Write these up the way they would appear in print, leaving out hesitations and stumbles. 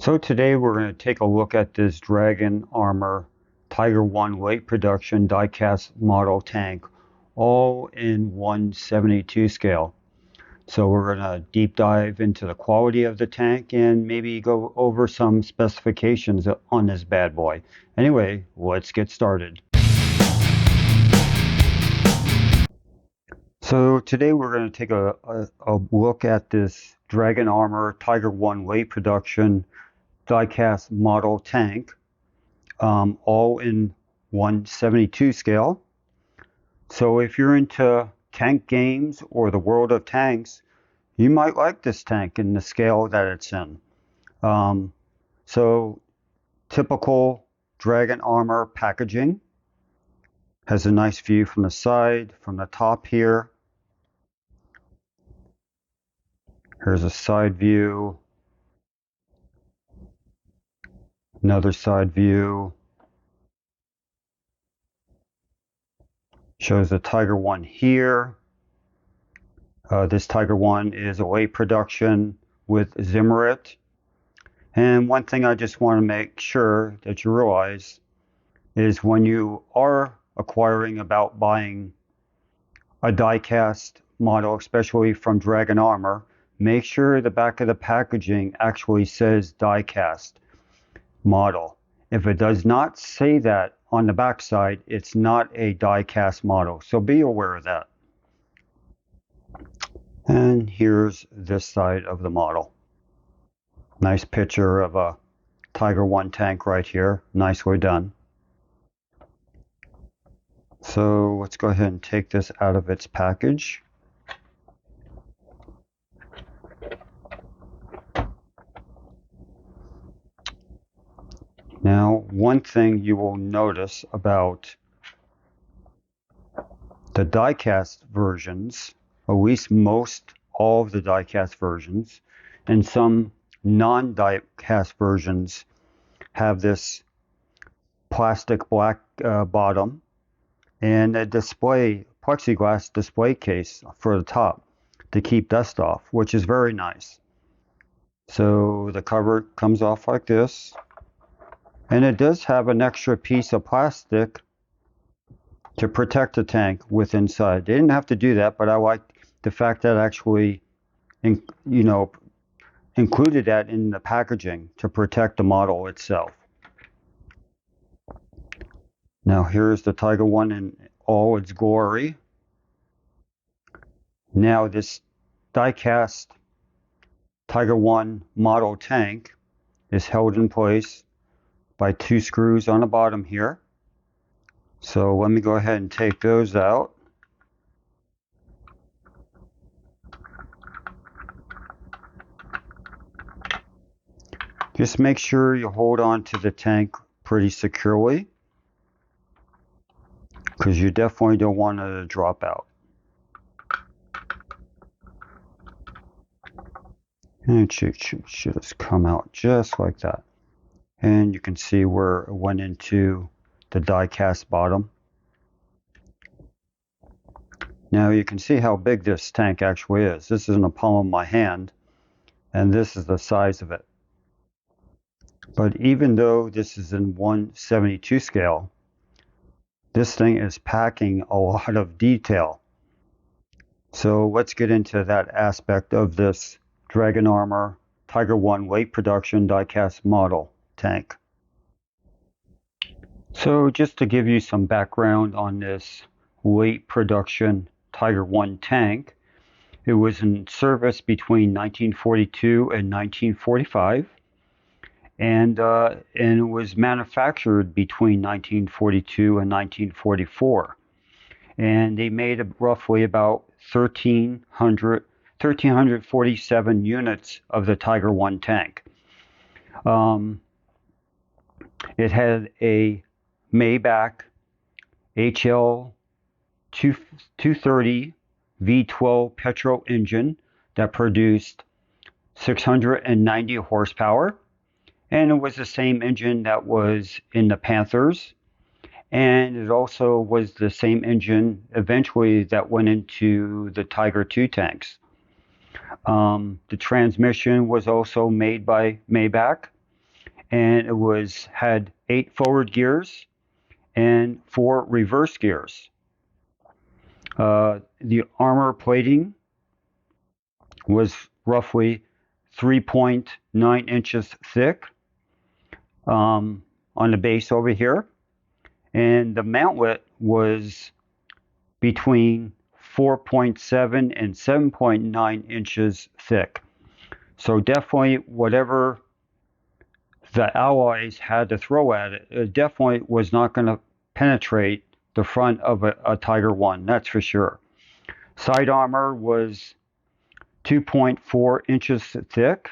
So today we're going to take a look at this Dragon Armor Tiger 1 weight production diecast model tank, all in 1/72 scale. So we're going to deep dive into the quality of the tank and maybe go over some specifications on this bad boy. Anyway, let's get started. So today we're going to take a look at this Dragon Armor Tiger 1 weight production diecast model tank, all in 1/72 scale. So if you're into tank games or the world of tanks, you might like this tank in the scale that it's in. So typical Dragon Armor packaging has a nice view from the side, from the top here. Here's a side view, another side view. Shows the Tiger 1 here. This Tiger 1 is a weight production with Zimmerit. And one thing I just want to make sure that you realize is when you are acquiring about buying a diecast model, especially from Dragon Armor, make sure the back of the packaging actually says diecast model. If it does not say that on the back side, it's not a diecast model. So be aware of that. And here's this side of the model. Nice picture of a Tiger 1 tank right here. Nicely done. So let's go ahead and take this out of its package. Now, one thing you will notice about the diecast versions, at least most all of the diecast versions, and some non-diecast versions have this plastic black bottom and a plexiglass display case for the top to keep dust off, which is very nice. So the cover comes off like this, and it does have an extra piece of plastic to protect the tank with inside. They didn't have to do that, but I like the fact that actually, included that in the packaging to protect the model itself. Now here's the Tiger 1 in all its glory. Now this diecast Tiger 1 model tank is held in place by 2 screws on the bottom here. So let me go ahead and take those out. Just make sure you hold on to the tank pretty securely, because you definitely don't want it to drop out. And it should just come out just like that. And you can see where it went into the die-cast bottom. Now you can see how big this tank actually is. This is in the palm of my hand, and this is the size of it. But even though this is in 1/72 scale, this thing is packing a lot of detail. So let's get into that aspect of this Dragon Armor Tiger 1 weight production diecast model tank. So just to give you some background on this weight production Tiger 1 tank, it was in service between 1942 and 1945, and it was manufactured between 1942 and 1944. And they made roughly about 1,347 units of the Tiger 1 tank. It had a Maybach HL 230 V12 petrol engine that produced 690 horsepower, and it was the same engine that was in the Panthers, and it also was the same engine eventually that went into the Tiger II tanks. The transmission was also made by Maybach, and it had 8 forward gears and 4 reverse gears. The armor plating was roughly 3.9 inches thick on the base over here, and the mountlet was between 4.7 and 7.9 inches thick. So definitely whatever the Allies had to throw at it, it definitely was not going to penetrate the front of a Tiger I, that's for sure. Side armor was 2.4 inches thick.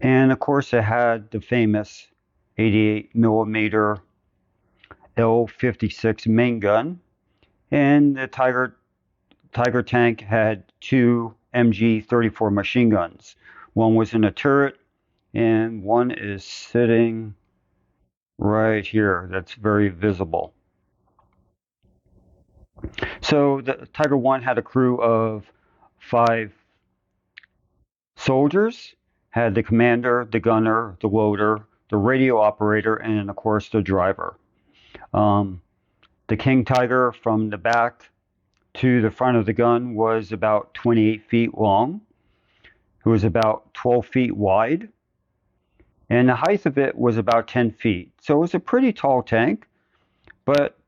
And of course it had the famous 88 millimeter L56 main gun. And the Tiger tank had 2 MG34 machine guns. One was in a turret and one is sitting right here. That's very visible. So the Tiger I had a crew of 5 soldiers, had the commander, the gunner, the loader, the radio operator, and of course the driver. The King Tiger from the back to the front of the gun was about 28 feet long. It was about 12 feet wide, and the height of it was about 10 feet. So it was a pretty tall tank, but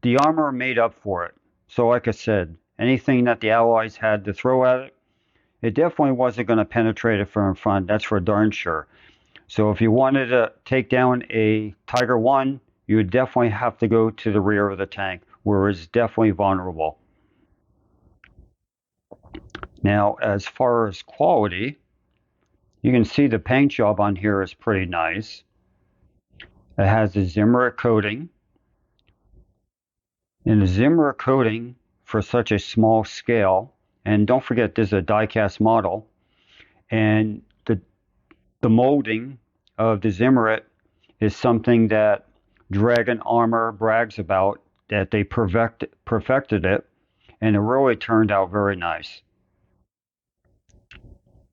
the armor made up for it. So like I said, anything that the Allies had to throw at it, it definitely wasn't going to penetrate it from in front, that's for darn sure. So if you wanted to take down a Tiger I, you would definitely have to go to the rear of the tank, where it's definitely vulnerable. Now, as far as quality, you can see the paint job on here is pretty nice. It has the Zimmerit coating. And the Zimmerit coating, for such a small scale, and don't forget this is a die-cast model, and the molding of the Zimmerit is something that Dragon Armor brags about, that they perfected it, and it really turned out very nice.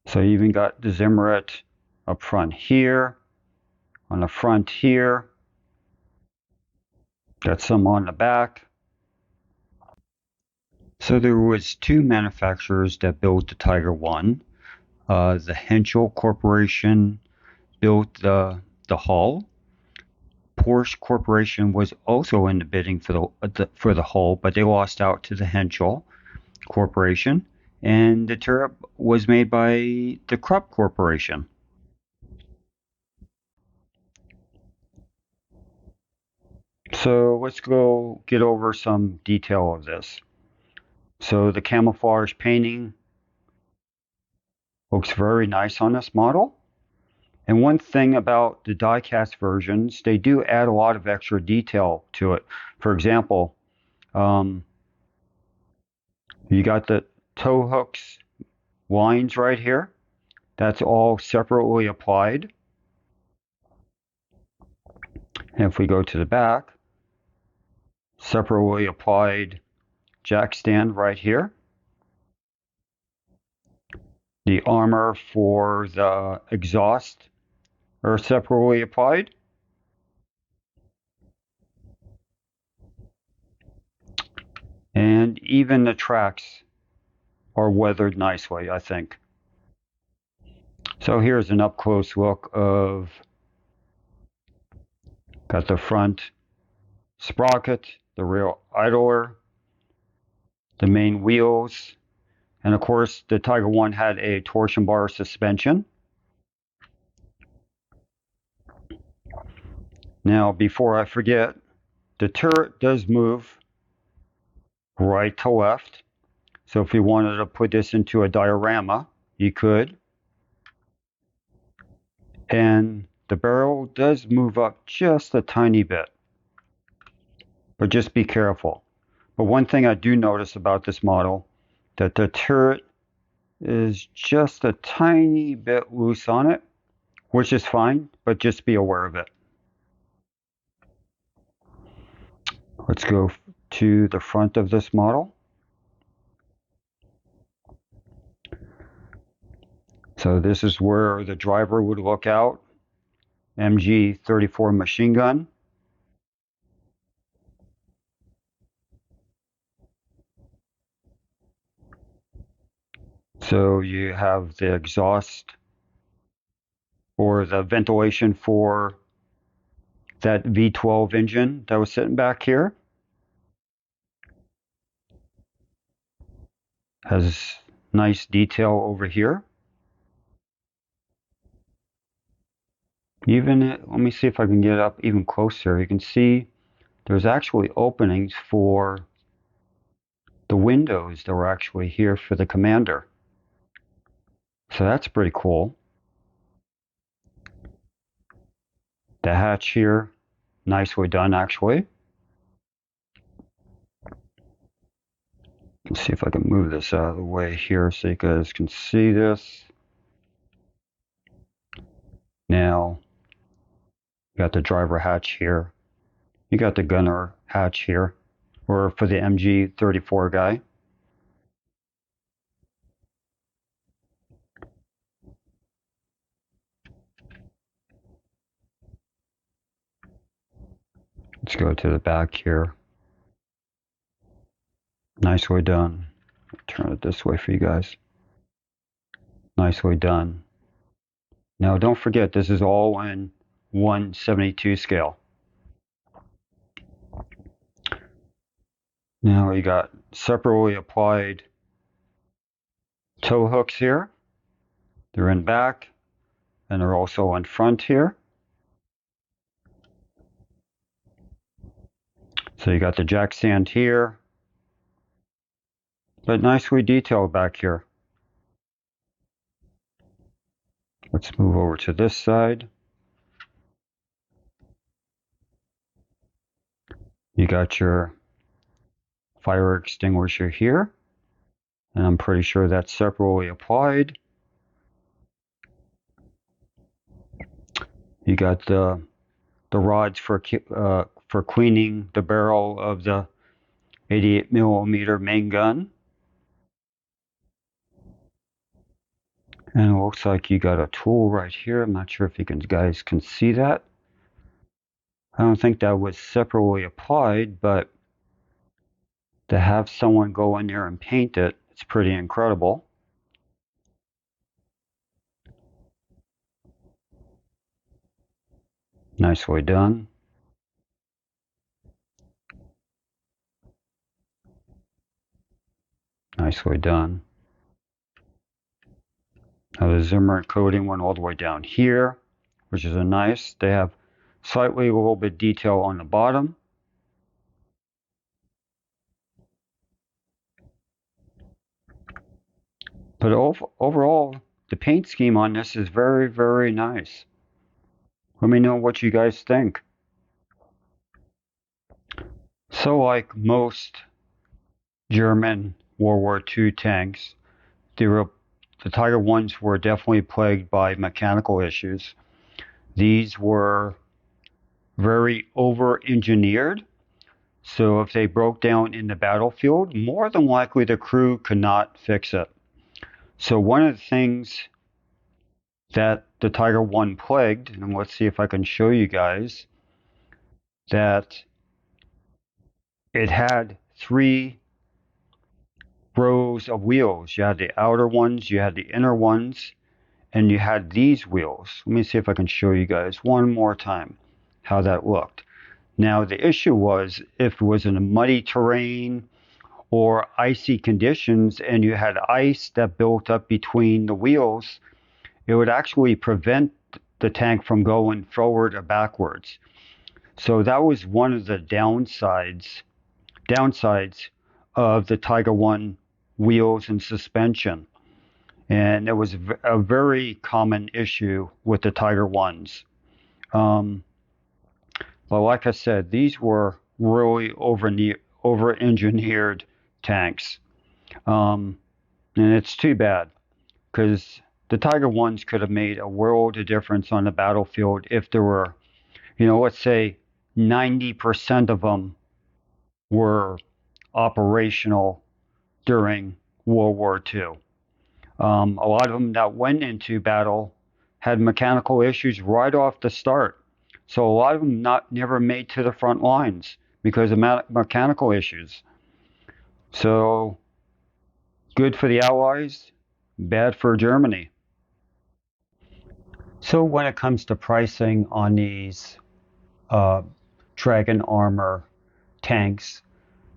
So you even got the Zimmerit up front here, on the front here, got some on the back. So there was 2 manufacturers that built the Tiger I. The Henschel Corporation built the hull. Porsche Corporation was also in the bidding for the hull, but they lost out to the Henschel Corporation, and the turret was made by the Krupp Corporation. So let's go get over some detail of this. So the camouflage painting looks very nice on this model. And one thing about the die-cast versions, they do add a lot of extra detail to it. For example, you got the tow hooks lines right here. That's all separately applied. And if we go to the back, separately applied jack stand right here. The armor for the exhaust are separately applied. And even the tracks are weathered nicely, I think. So here's an up-close look of, got the front sprocket, the rear idler, the main wheels, and of course the Tiger I had a torsion bar suspension. Now before I forget, the turret does move right to left. So if you wanted to put this into a diorama, you could. And the barrel does move up just a tiny bit, but just be careful. But one thing I do notice about this model, that the turret is just a tiny bit loose on it, which is fine, but just be aware of it. Let's go to the front of this model. So this is where the driver would look out. MG-34 machine gun. So you have the exhaust or the ventilation for that V12 engine that was sitting back here. Has nice detail over here. Let me see if I can get up even closer. You can see there's actually openings for the windows that were actually here for the Commander. So that's pretty cool. The hatch here, nicely done actually. Let's see if I can move this out of the way here so you guys can see this. Now, you got the driver hatch here. You got the gunner hatch here, or for the MG-34 guy. Let's go to the back here. Nicely done. Turn it this way for you guys. Nicely done. Now don't forget, this is all in 1/72 scale. Now you got separately applied tow hooks here. They're in back and they're also in front here. So you got the jack stand here, but nicely detailed back here. Let's move over to this side. You got your fire extinguisher here, and I'm pretty sure that's separately applied. You got the rods for cleaning the barrel of the 88mm main gun. And it looks like you got a tool right here. I'm not sure if you guys can see that. I don't think that was separately applied, but to have someone go in there and paint it, it's pretty incredible. Nicely done. Nicely done. Now the Zimmer coating went all the way down here, which is a nice. They have slightly a little bit detail on the bottom. But overall, the paint scheme on this is very, very nice. Let me know what you guys think. So like most German World War II tanks, the Tiger Ones were definitely plagued by mechanical issues. These were very over-engineered, so if they broke down in the battlefield, more than likely the crew could not fix it. So one of the things that the Tiger One plagued, and let's see if I can show you guys, that it had 3 rows of wheels. You had the outer ones, you had the inner ones, and you had these wheels. Let me see if I can show you guys one more time how that looked. Now the issue was if it was in a muddy terrain or icy conditions and you had ice that built up between the wheels, it would actually prevent the tank from going forward or backwards. So that was one of the downsides of the Tiger One wheels and suspension. And it was a very common issue with the Tiger Ones. But like I said, these were really over-engineered tanks. And it's too bad because the Tiger Ones could have made a world of difference on the battlefield if there were, let's say 90% of them were operational during World War II. A lot of them that went into battle had mechanical issues right off the start. So a lot of them never made to the front lines because of mechanical issues. So good for the Allies, bad for Germany. So when it comes to pricing on these Dragon armor tanks,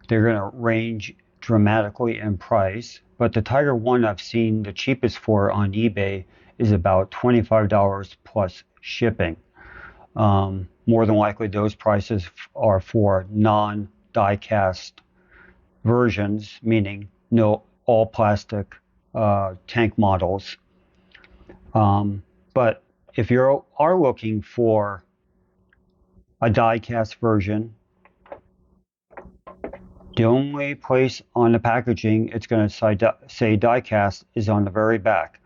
they're going to range dramatically in price. But the Tiger 1 I've seen the cheapest for on eBay is about $25 plus shipping. More than likely those prices are for non-die-cast versions, meaning no all plastic tank models. But if you are looking for a die-cast version, the only place on the packaging it's going to say die-cast is on the very back.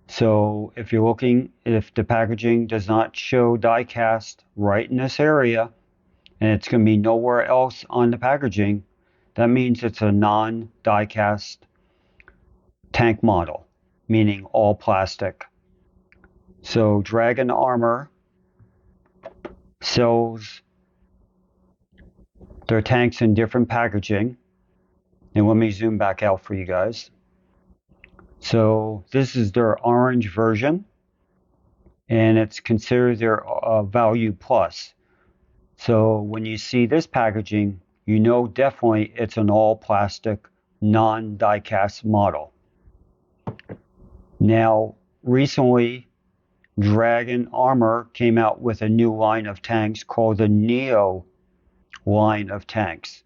So if you're looking, if the packaging does not show die-cast right in this area, and it's going to be nowhere else on the packaging, that means it's a non-die-cast tank model, meaning all plastic. So Dragon Armor sells their tanks in different packaging. And let me zoom back out for you guys. So this is their orange version, and it's considered their value plus. So when you see this packaging, you know definitely it's an all plastic, non-die-cast model. Now, recently, Dragon Armor came out with a new line of tanks called the Neo line of tanks.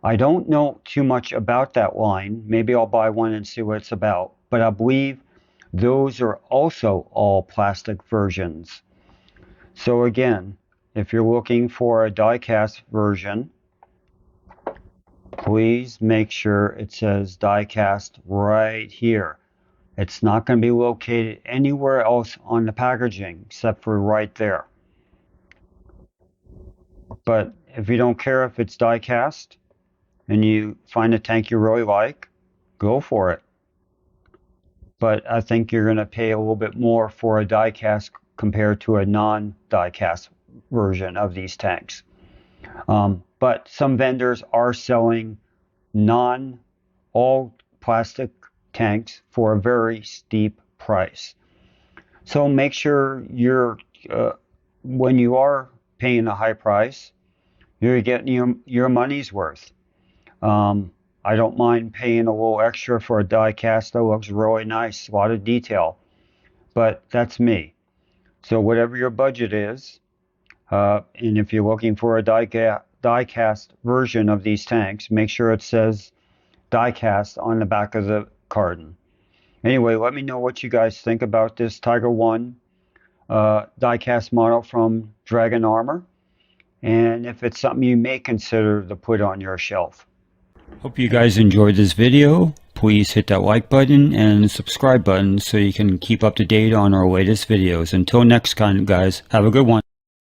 I don't know too much about that line. Maybe I'll buy one and see what it's about. But I believe those are also all plastic versions. So again, if you're looking for a die-cast version, please make sure it says die-cast right here. It's not going to be located anywhere else on the packaging except for right there. But if you don't care if it's die-cast and you find a tank you really like, go for it. But I think you're going to pay a little bit more for a die-cast compared to a non-die-cast version of these tanks. But some vendors are selling all plastic tanks for a very steep price. So make sure when you are paying a high price, you're getting your money's worth. I don't mind paying a little extra for a die cast that looks really nice, a lot of detail, but that's me. So whatever your budget is, and if you're looking for a die cast version of these tanks, make sure it says die cast on the back of the carton. Anyway, let me know what you guys think about this Tiger 1 die cast model from Dragon Armor, and if it's something you may consider to put on your shelf. Hope you guys enjoyed this video. Please hit that like button and subscribe button so you can keep up to date on our latest videos. Until next time, guys, have a good one.